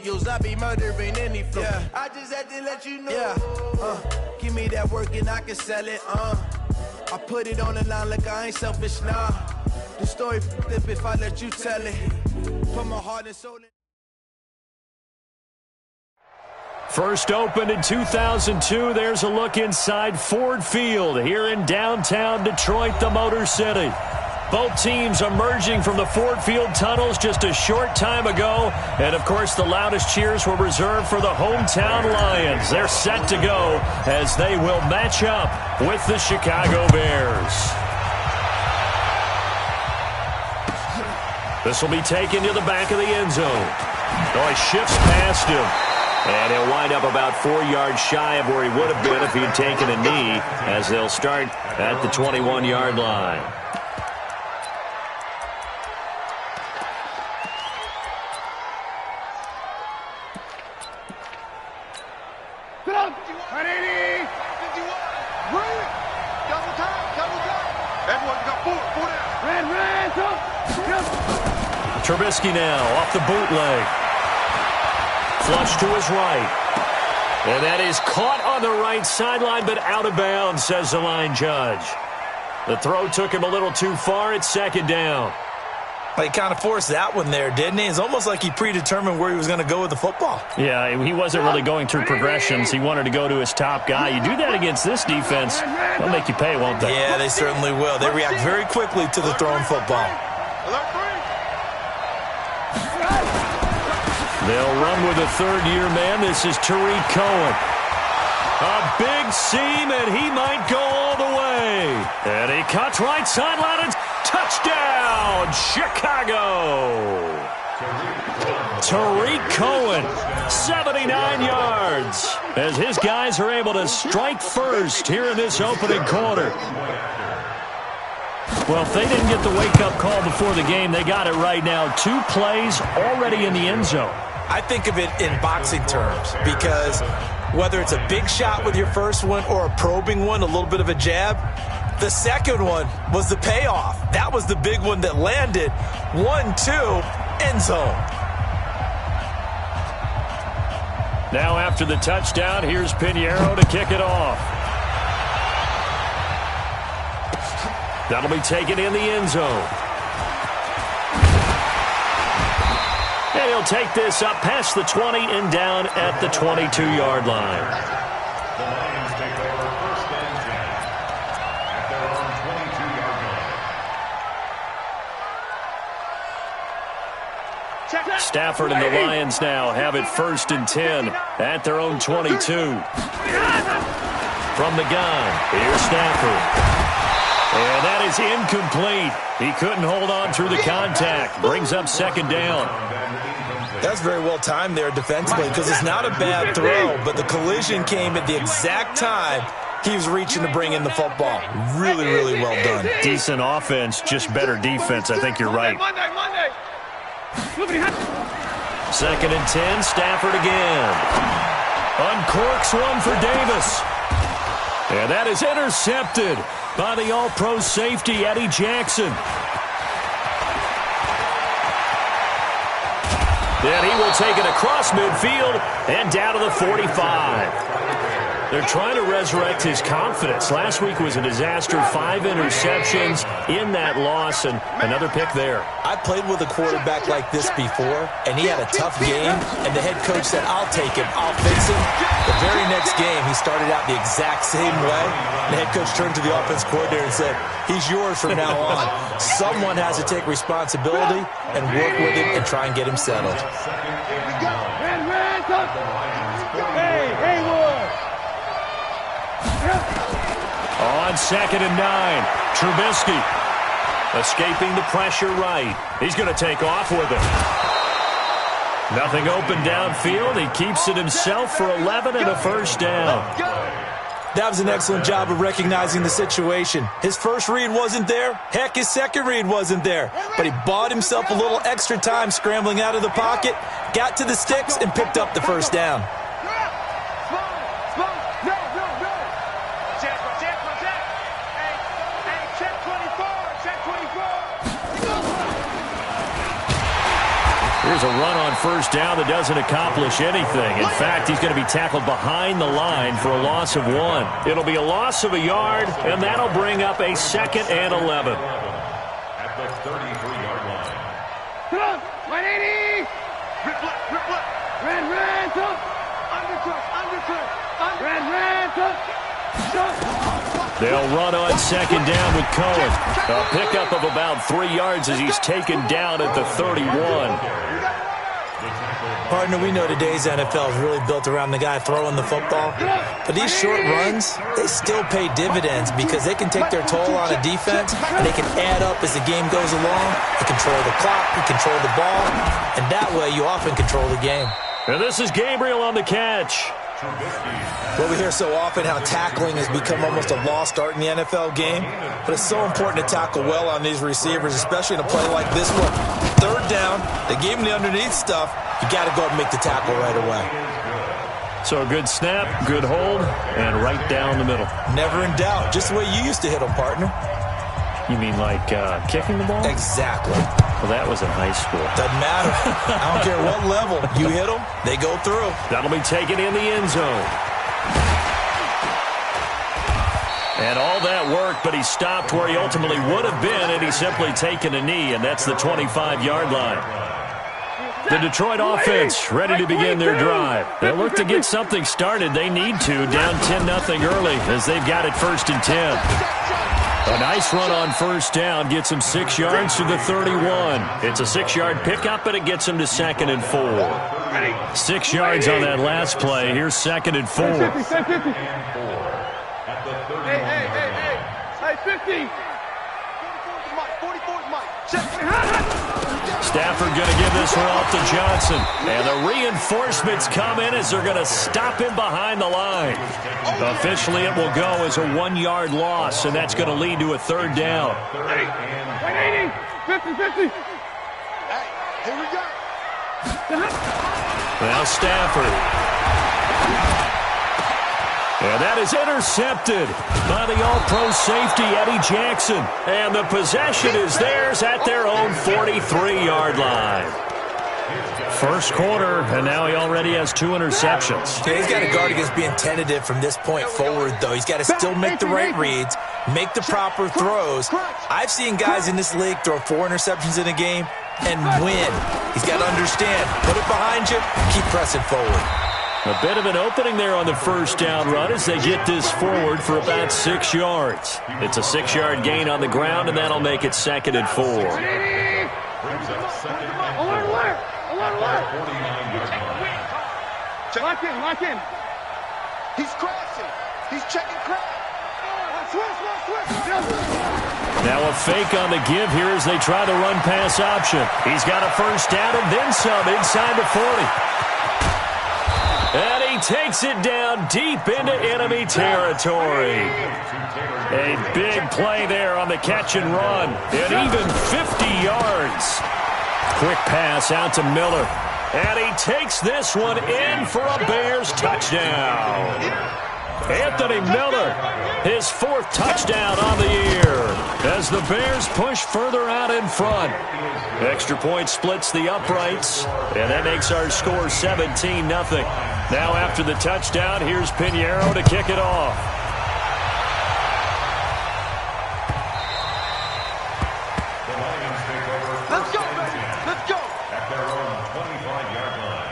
I be murdering any flow. Yeah. I just had to let you know. Yeah. Give me that work and I can sell it. I put it on the line like I ain't selfish, nah. The story flip if I let you tell it. Put my heart and soul in. First opened in 2002, there's a look inside Ford Field here in downtown Detroit, the Motor City. Both teams emerging from the Ford Field tunnels just a short time ago. And, of course, the loudest cheers were reserved for the hometown Lions. They're set to go as they will match up with the Chicago Bears. This will be taken to the back of the end zone. Oh, he shifts past him. And he'll wind up about 4 yards shy of where he would have been if he'd taken a knee, as they'll start at the 21-yard line. Trubisky now off the bootleg. Flush to his right. And that is caught on the right sideline, but out of bounds, says the line judge. The throw took him a little too far. It's second down. Well, he kind of forced that one there, didn't he? It's almost like he predetermined where he was going to go with the football. Yeah, he wasn't really going through progressions. He wanted to go to his top guy. You do that against this defense, they'll make you pay, won't they? Yeah, they certainly will. They react very quickly to the thrown football. They'll run with a third-year man. This is Tariq Cohen. A big seam, and he might go all the way. And he cuts right sideline, and touchdown, Chicago. Tariq Cohen, 79 yards, as his guys are able to strike first here in this opening quarter. Well, if they didn't get the wake-up call before the game, they got it right now. 2 plays already in the end zone. I think of it in boxing terms because whether it's a big shot with your first one or a probing one, a little bit of a jab, the second one was the payoff. That was the big one that landed. 1-2, end zone. Now after the touchdown, here's Pinheiro to kick it off. That'll be taken in the end zone. And he'll take this up past the 20 and down at the 22-yard line. The Lions take over first and 10 at their own 22-yard line. Stafford and the Lions now have it first and 10 at their own 22. From the gun, here's Stafford. And that is incomplete. He couldn't hold on through the contact. Brings up second down. That's very well timed there defensively because it's not a bad throw, but the collision came at the exact time he was reaching to bring in the football. Really, really well done. Decent offense, just better defense. I think you're right. Second and 10, Stafford again. Uncorks one for Davis. And that is intercepted by the all-pro safety, Eddie Jackson. Then he will take it across midfield and down to the 45. They're trying to resurrect his confidence. Last week was a disaster, 5 interceptions in that loss, and another pick there. I played with a quarterback like this before, and he had a tough game, and the head coach said, I'll take him, I'll fix him. The very next game, he started out the exact same way. The head coach turned to the offense coordinator and said, he's yours from now on. Someone has to take responsibility and work with him and try and get him settled. On second and 9, Trubisky escaping the pressure right. He's going to take off with it. Nothing open downfield. He keeps it himself for 11 and a first down. That was an excellent job of recognizing the situation. His first read wasn't there. Heck, his second read wasn't there. But he bought himself a little extra time scrambling out of the pocket, got to the sticks, and picked up the first down. Here's a run on first down that doesn't accomplish anything. In fact, he's going to be tackled behind the line for a loss of 1. It'll be a loss of a yard, and that'll bring up a 2nd and 11. At the 33-yard line. Come on, 180. Rip left. Red, up. Undercut. Red, up. They'll run on 2nd down with Cohen. A pickup of about 3 yards as he's taken down at the 31. Partner, we know today's NFL is really built around the guy throwing the football. But these short runs, they still pay dividends because they can take their toll on a defense, and they can add up as the game goes along. You control the clock, you control the ball, and that way you often control the game. And this is Gabriel on the catch. Well, we hear so often how tackling has become almost a lost art in the NFL game, but it's so important to tackle well on these receivers, especially in a play like this one. 3rd down, they gave him the underneath stuff. You got to go and make the tackle right away. So a good snap, good hold, and right down the middle. Never in doubt, just the way you used to hit them, partner. You mean like kicking the ball? Exactly. Well, that was in high school. Doesn't matter. I don't care what level. You hit them, they go through. That'll be taken in the end zone. And all that work, but he stopped where he ultimately would have been, and he's simply taken a knee, and that's the 25-yard line. The Detroit offense ready to begin their drive. They'll look to get something started. They need to, down 10-0 early as they've got it 1st and 10. A nice run on first down gets him 6 yards to the 31. It's a 6-yard pickup, and it gets him to 2nd and 4. 6 yards on that last play. Here's 2nd and 4. Hey, 50. Stafford going to give this one off to Johnson. And the reinforcements come in as they're going to stop him behind the line. Officially, it will go as a 1-yard loss, and that's going to lead to a 3rd down. 180. 50. Hey, here we go. Now Stafford. And that is intercepted by the all-pro safety, Eddie Jackson. And the possession is theirs at their own 43-yard line. First quarter, and now he already has 2 interceptions. Yeah, he's got to guard against being tentative from this point forward, though. He's got to still make the right reads, make the proper throws. I've seen guys in this league throw 4 interceptions in a game and win. He's got to understand, put it behind you, keep pressing forward. A bit of an opening there on the first down run as they get this forward for about 6 yards. It's a 6-yard gain on the ground, and that'll make it 2nd and 4. Lock in. He's crossing. He's checking crack. Now a fake on the give here as they try the run-pass option. He's got a first down and then some inside the 40. And he takes it down deep into enemy territory. A big play there on the catch and run. And even 50 yards. Quick pass out to Miller. And he takes this one in for a Bears touchdown. Anthony Miller, his 4th touchdown on the year as the Bears push further out in front. Extra point splits the uprights, and that makes our score 17-0. Now after the touchdown, here's Pinheiro to kick it off. Let's go, baby. Let's go. At their own 25-yard line.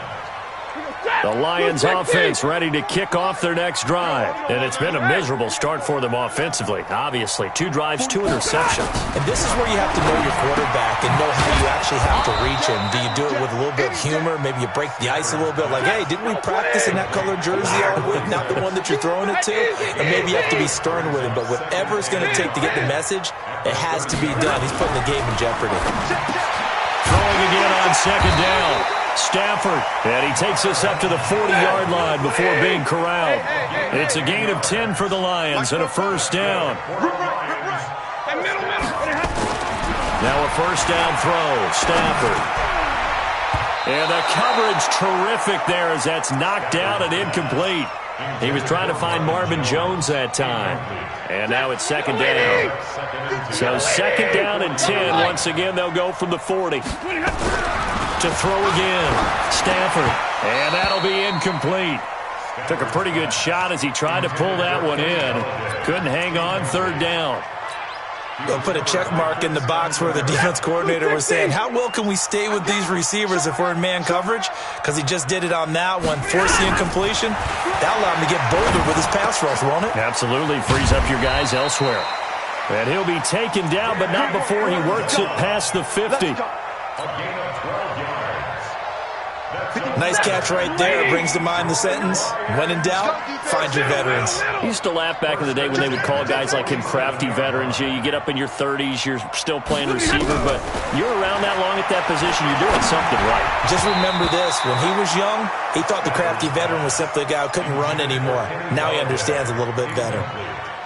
The Lions offense ready to kick off their next drive. And it's been a miserable start for them offensively. Obviously, 2 drives, 2 interceptions. And this is where you have to know your quarterback and know how you actually have to reach him. Do you do it with a little bit of humor? Maybe you break the ice a little bit like, hey, didn't we practice in that color jersey all week? Not the one that you're throwing it to? And maybe you have to be stern with him. But whatever it's going to take to get the message, it has to be done. He's putting the game in jeopardy. Throwing again on 2nd down. Stafford, and he takes us up to the 40-yard line before being corralled. It's a gain of 10 for the Lions and a first down. Now a first down throw, Stafford. And the coverage terrific there as that's knocked down and incomplete. He was trying to find Marvin Jones that time. And now it's 2nd down. So 2nd down and 10. Once again, they'll go from the 40. To throw again. Stafford. And that'll be incomplete. Took a pretty good shot as he tried to pull that one in. Couldn't hang on. Third down. They'll put a check mark in the box where the defense coordinator was saying, how well can we stay with these receivers if we're in man coverage? Because he just did it on that one, forced the incompletion. That'll allow him to get bolder with his pass rush, won't it? Absolutely. Frees up your guys elsewhere. And he'll be taken down, but not before he works it past the 50. Nice catch right there. Brings to mind the sentence, when in doubt, find your veterans. I used to laugh back in the day when they would call guys like him crafty veterans. You get up in your 30s, you're still playing receiver, but you're around that long at that position, you're doing something right. Just remember this, when he was young, he thought the crafty veteran was simply a guy who couldn't run anymore. Now he understands a little bit better.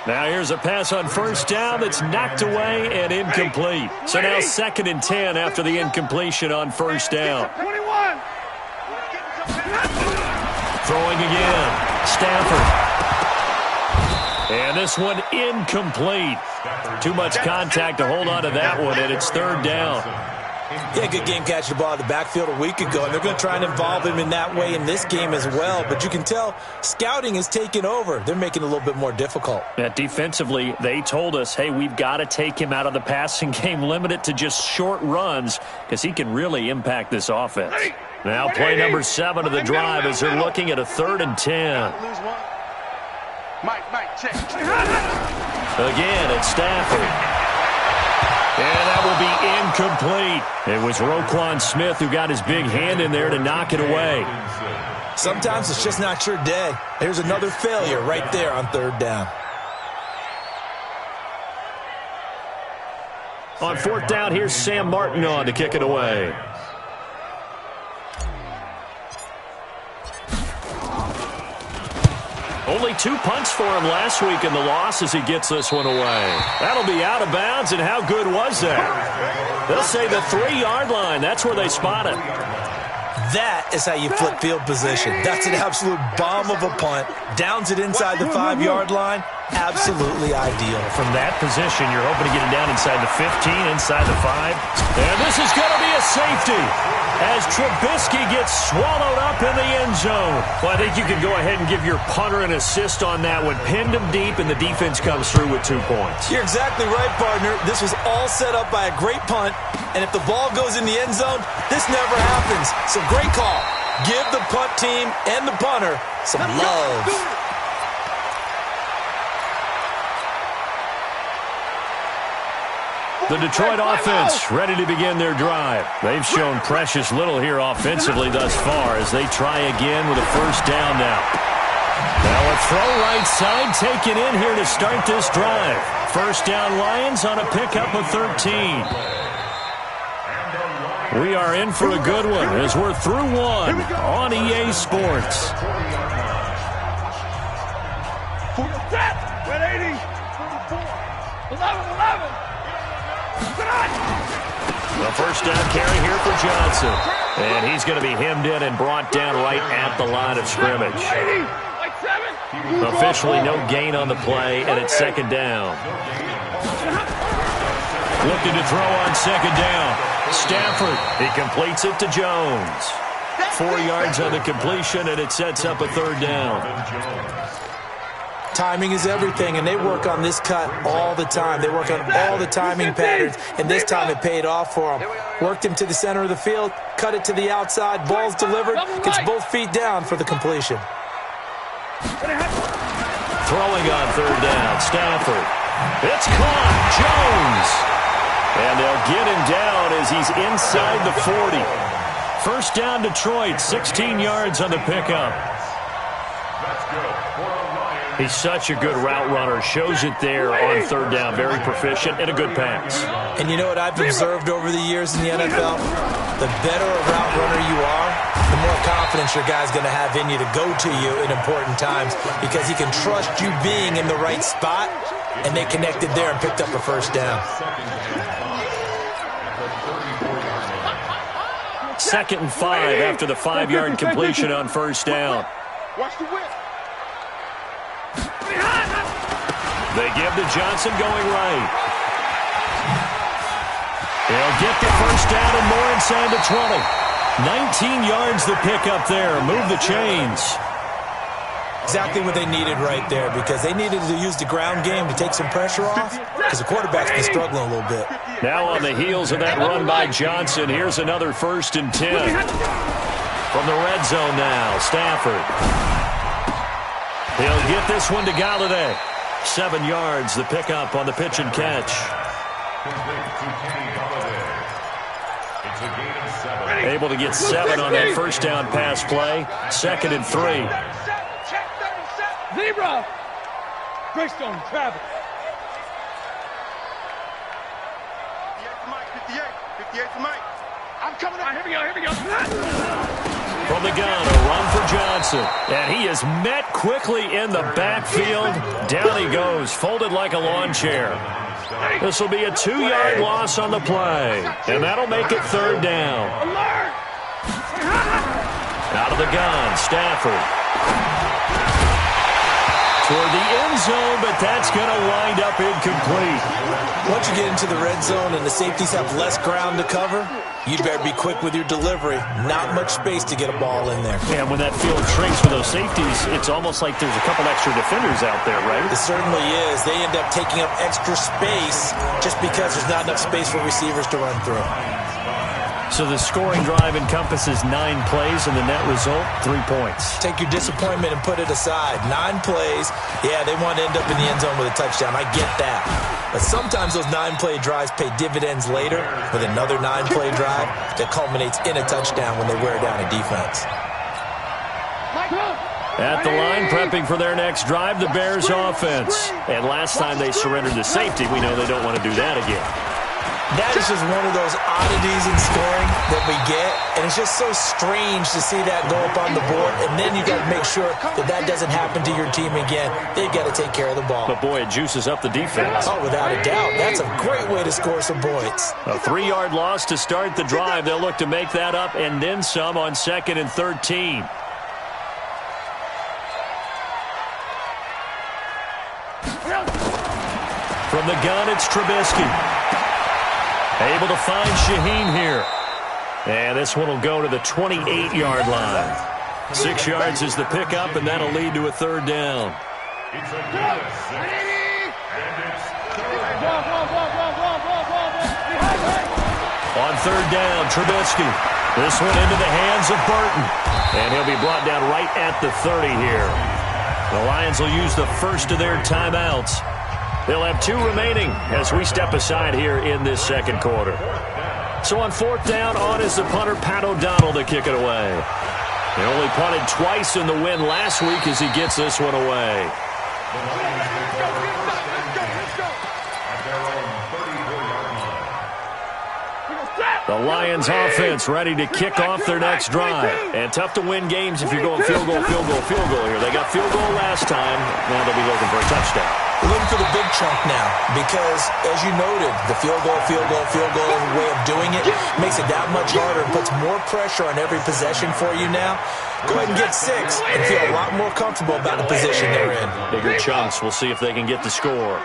Now here's a pass on first down that's knocked away and incomplete. So now 2nd and 10 after the incompletion on first down. 21. Throwing again. Stafford. And this one incomplete. Too much contact to hold on to that one, and it's 3rd down. He had a good game catching the ball in the backfield a week ago, and they're going to try and involve him in that way in this game as well. But you can tell scouting is taking over. They're making it a little bit more difficult. Defensively, they told us, hey, we've got to take him out of the passing game, limit it to just short runs, because he can really impact this offense. Now play number 7 of the drive as they're looking at a 3rd and 10. Mike, check. Again, it's Stafford. And that will be incomplete. It was Roquan Smith who got his big hand in there to knock it away. Sometimes it's just not your day. Here's another failure right there on 3rd down. On 4th down, here's Sam Martin on to kick it away. Only 2 punts for him last week in the loss as he gets this one away. That'll be out of bounds, and how good was that? They'll say the 3-yard line. That's where they spot it. That is how you flip field position. That's an absolute bomb of a punt. Downs it inside the 5-yard line. Absolutely ideal. From that position, you're hoping to get it down inside the 15, inside the 5. And this is going to be a safety as Trubisky gets swallowed up in the end zone. Well, I think you can go ahead and give your punter an assist on that one. Pinned him deep, and the defense comes through with 2 points. You're exactly right, partner. This was all set up by a great punt, and if the ball goes in the end zone, this never happens. So great call. Give the punt team and the punter some love. The Detroit offense ready to begin their drive. They've shown precious little here offensively thus far as they try again with a 1st down now. Now a throw right side taken in here to start this drive. 1st down Lions on a pickup of 13. We are in for a good one as we're through 1 on EA Sports. 180. 11. The 1st down carry here for Johnson. And he's going to be hemmed in and brought down right at the line of scrimmage. Officially no gain on the play, and it's 2nd down. Looking to throw on 2nd down. Stafford, he completes it to Jones. 4 yards on the completion, and it sets up a 3rd down. Timing is everything, and they work on this cut all the time. They work on all the timing patterns, and this time it paid off for them. Worked him to the center of the field, cut it to the outside, ball's delivered, gets both feet down for the completion. Throwing on 3rd down, Stafford. It's caught, Jones. And they'll get him down as he's inside the 40. 1st down Detroit, 16 yards on the pickup. He's such a good route runner. Shows it there on 3rd down. Very proficient and a good pass. And you know what I've observed over the years in the NFL? The better a route runner you are, the more confidence your guy's going to have in you to go to you in important times because he can trust you being in the right spot, and they connected there and picked up a 1st down. 2nd and 5 after the 5-yard completion on 1st down. Watch the whip. They give to Johnson going right. He'll get the 1st down and more inside the 20. 19 yards to pick up there. Move the chains. Exactly what they needed right there, because they needed to use the ground game to take some pressure off, because the quarterback's been struggling a little bit. Now on the heels of that run by Johnson, here's another 1st and 10. From the red zone now, Stafford. He'll get this one to Galladay. 7 yards, the pickup on the pitch and catch. Able to get 7 on that first down pass play. 2nd and 3. Zebra! Greystone, Travis. 58 to Mike. I'm coming up. Here we go. From the gun, a run for Johnson. And he is met quickly in the backfield. Down he goes, folded like a lawn chair. This will be a 2-yard loss on the play. And that'll make it 3rd down. Alert! Out of the gun, Stafford. Toward the end zone, but that's going to wind up incomplete. Once you get into the red zone and the safeties have less ground to cover, you'd better be quick with your delivery. Not much space to get a ball in there. And when that field shrinks for those safeties, it's almost like there's a couple extra defenders out there, right? It certainly is. They end up taking up extra space just because there's not enough space for receivers to run through. So the scoring drive encompasses 9 plays, and the net result, 3 points. Take your disappointment and put it aside. 9 plays, yeah, they want to end up in the end zone with a touchdown. I get that. But sometimes those 9-play drives pay dividends later with another 9-play drive that culminates in a touchdown when they wear down a defense. At the line, prepping for their next drive, the Bears offense. And last time they surrendered the safety, we know they don't want to do that again. That is just one of those oddities in scoring that we get, and it's just so strange to see that go up on the board, and then you got to make sure that that doesn't happen to your team again. They've got to take care of the ball. But, boy, it juices up the defense. Oh, without a doubt. That's a great way to score some points. A 3-yard loss to start the drive. They'll look to make that up and then some on 2nd and 13. From the gun, it's Trubisky. Able to find Shaheen here. And this one will go to the 28-yard line. 6 yards is the pickup, and that'll lead to a 3rd down. On 3rd down, Trubisky. This one into the hands of Burton. And he'll be brought down right at the 30 here. The Lions will use the first of their timeouts. They'll have 2 remaining as we step aside here in this 2nd quarter. So on 4th down, on is the punter, Pat O'Donnell, to kick it away. He only punted twice in the win last week as he gets this one away. The Lions offense ready to kick off their next drive. And tough to win games if you're going field goal here. They got field goal last time. Now they'll be looking for a touchdown. We're looking for the big chunk now because, as you noted, the field goal way of doing it makes it that much harder and puts more pressure on every possession for you now. Go ahead and get 6 and feel a lot more comfortable about the position they're in. Bigger chunks. We'll see if they can get the score.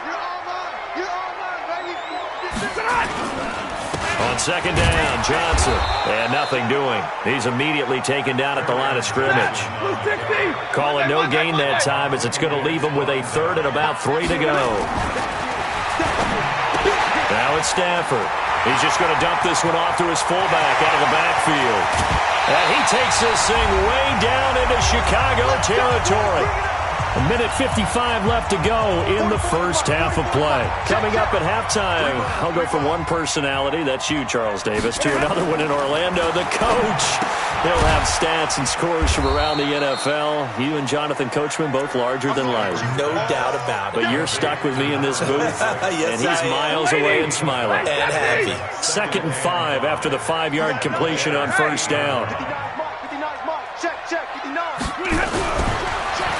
On 2nd down, Johnson. And nothing doing. He's immediately taken down at the line of scrimmage. Calling no gain that time as it's going to leave him with a 3rd and about 3 to go. Now it's Stafford. He's just going to dump this one off to his fullback out of the backfield. And he takes this thing way down into Chicago territory. 1:55 left to go in the first half of play. Coming up at halftime, I'll go from one personality, that's you, Charles Davis, to another one in Orlando, the coach. He'll have stats and scores from around the NFL. You and Jonathan Coachman, both larger than life. No doubt about it. But you're stuck with me in this booth, yes, and he's miles away and smiling. And happy. 2nd and 5 after the 5-yard completion on 1st down.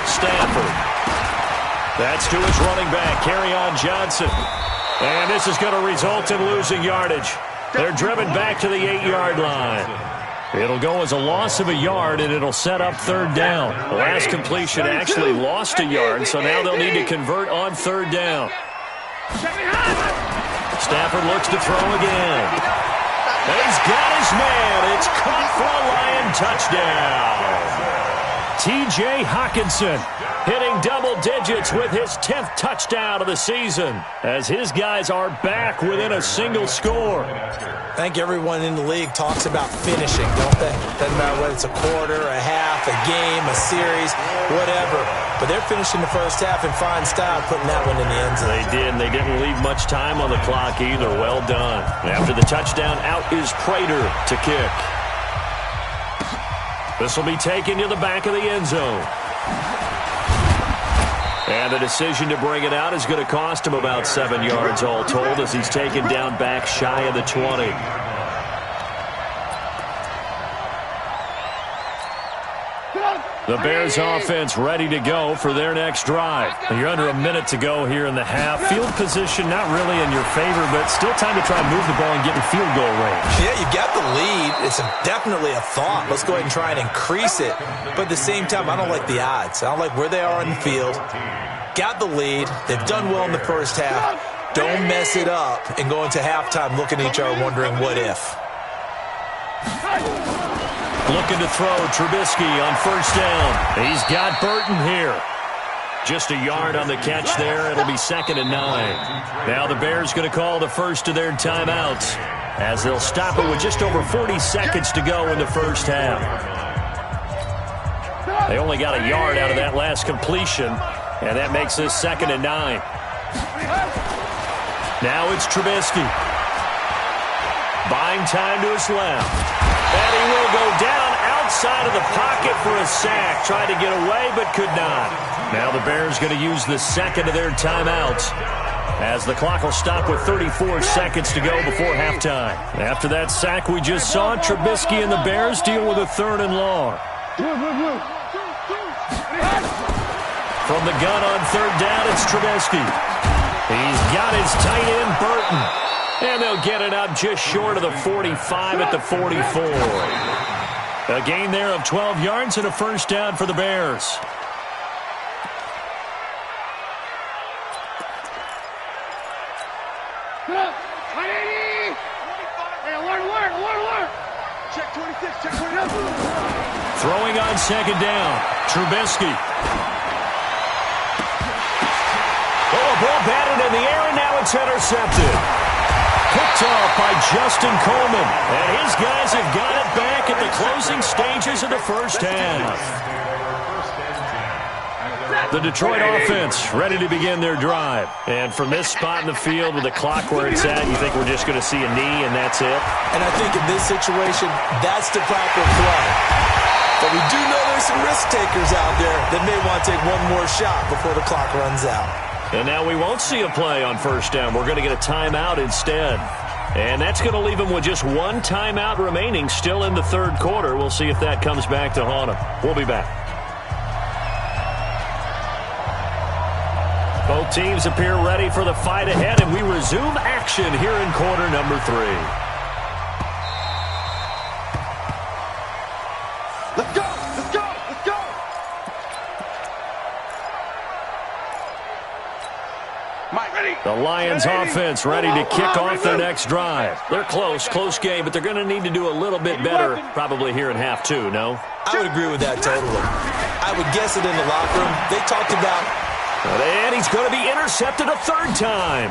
Stafford. That's to his running back, Kerryon Johnson. And this is going to result in losing yardage. They're driven back to the 8-yard line. It'll go as a loss of a yard, and it'll set up 3rd down. The last completion actually lost a yard, so now they'll need to convert on 3rd down. Stafford looks to throw again. And he's got his man. It's caught for a Lion touchdown. T.J. Hockenson hitting double digits with his 10th touchdown of the season as his guys are back within a single score. I think everyone in the league talks about finishing, don't they? Doesn't matter whether it's a quarter, a half, a game, a series, whatever. But they're finishing the first half in fine style, putting that one in the end zone. They did, and they didn't leave much time on the clock either. Well done. After the touchdown, out is Prater to kick. This will be taken to the back of the end zone. And the decision to bring it out is going to cost him about 7 yards all told as he's taken down back shy of the 20. The Bears offense ready to go for their next drive. You're under a minute to go here in the half. Field position not really in your favor, but still time to try and move the ball and get in field goal range. Yeah, you got the lead. It's definitely a thought. Let's go ahead and try and increase it. But at the same time, I don't like the odds. I don't like where they are in the field. Got the lead. They've done well in the first half. Don't mess it up and go into halftime looking at each other wondering what if. Looking to throw Trubisky on first down. He's got Burton here. Just a yard on the catch there. It'll be 2nd and 9. Now the Bears going to call the first of their timeouts as they'll stop it with just over 40 seconds to go in the first half. They only got a yard out of that last completion, and that makes this 2nd and 9. Now it's Trubisky. Buying time to his left. And he will go down outside of the pocket for a sack. Tried to get away, but could not. Now the Bears going to use the second of their timeouts as the clock will stop with 34 seconds to go before halftime. After that sack we just saw, Trubisky and the Bears deal with a 3rd and long. From the gun on 3rd down, it's Trubisky. He's got his tight end, Burton. And they'll get it up just short of the 45 at the 44. A gain there of 12 yards and a first down for the Bears. Check 26, check 26. Throwing on 2nd down. Trubisky. Oh, a ball batted in the air, and now it's intercepted. Picked off by Justin Coleman. And his guys have got it back at the closing stages of the first half. The Detroit offense ready to begin their drive. And from this spot in the field with the clock where it's at, you think we're just going to see a knee and that's it? And I think in this situation, that's the proper play. But we do know there's some risk takers out there that may want to take one more shot before the clock runs out. And now we won't see a play on first down. We're going to get a timeout instead. And that's going to leave them with just one timeout remaining still in the 3rd quarter. We'll see if that comes back to haunt them. We'll be back. Both teams appear ready for the fight ahead, and we resume action here in quarter number 3. Let's go, let's go, let's go. Mike, ready. The Lions offense ready to kick off their next drive. They're close game, but they're going to need to do a little bit better probably here in half 2, no? I would agree with that totally. I would guess it in the locker room. They talked about... And he's going to be intercepted a 3rd time.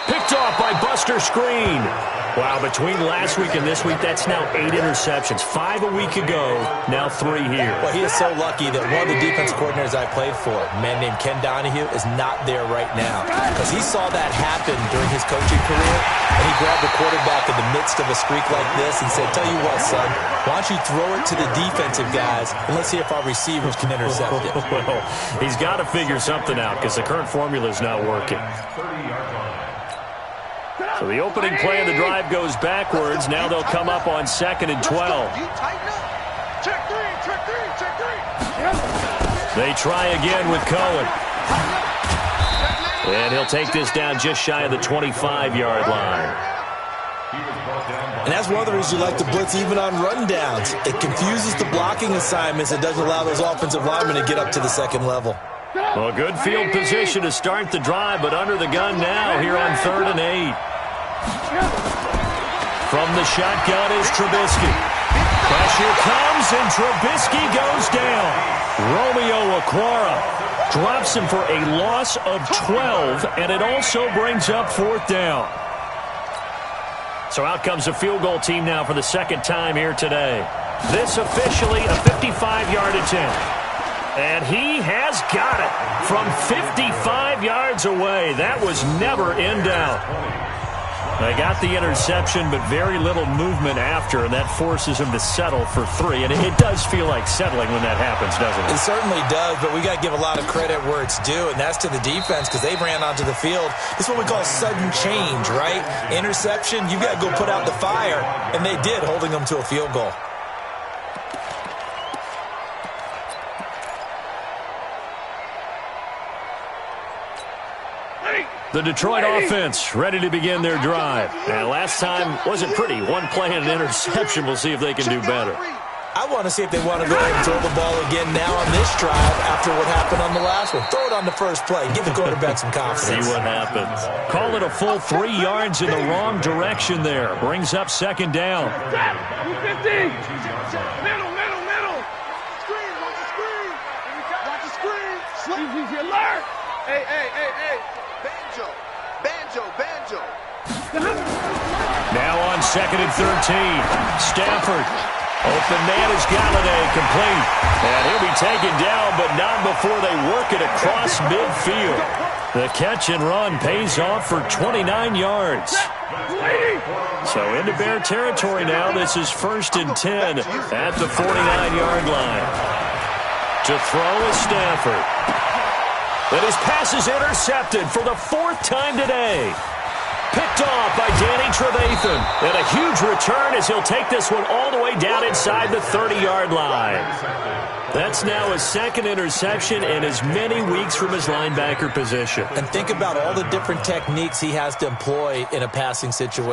Picked off by Buster Screen. Wow, between last week and this week, that's now 8 interceptions. 5 a week ago, now 3 here. Well, he is so lucky that one of the defense coordinators I played for, a man named Ken Donahue, is not there right now. Because he saw that happen during his coaching career, and he grabbed the quarterback in the midst of a streak like this and said, tell you what, son, why don't you throw it to the defensive guys, and let's see if our receivers can intercept it. Well, he's got to figure something out because the current formula is not working. So the opening play of the drive goes backwards. Now they'll come up on 2nd and 12. Check three. They try again with Cohen. And he'll take this down just shy of the 25-yard line. And that's one of the reasons you like to blitz even on rundowns. It confuses the blocking assignments. It doesn't allow those offensive linemen to get up to the second level. Well, good field position to start the drive, but under the gun now here on 3rd and 8. From the shotgun is Trubisky. Pressure comes, and Trubisky goes down. Romeo Okwara drops him for a loss of 12, and it also brings up 4th down. So out comes a field goal team now for the second time here today. This officially a 55-yard attempt. And he has got it from 55 yards away. That was never in doubt. They got the interception, but very little movement after, and that forces him to settle for 3. And it does feel like settling when that happens, doesn't it? It certainly does, but we got to give a lot of credit where it's due, and that's to the defense because they ran onto the field. It's what we call sudden change, right? Interception, you got to go put out the fire, and they did, holding them to a field goal. The Detroit offense ready to begin their drive. And last time wasn't pretty. One play and an interception. We'll see if they can do better. I want to see if they want to go ahead and throw the ball again now on this drive after what happened on the last one. Throw it on the first play. Give the quarterback some confidence. See what happens. Call it a full 3 yards in the wrong direction there. Brings up 2nd down. 15. Middle. Watch the screen. Easy alert. Hey. Banjo. Now on 2nd and 13. Stafford. Open man is Galladay, complete. And he'll be taken down, but not before they work it across midfield. The catch and run pays off for 29 yards. So into Bear territory now. This is 1st and 10 at the 49-yard line. To throw is Stafford. And his pass is intercepted for the 4th time today. Picked off by Danny Trevathan. And a huge return as he'll take this one all the way down inside the 30-yard line. That's now his 2nd interception in as many weeks from his linebacker position. And think about all the different techniques he has to employ in a passing situation.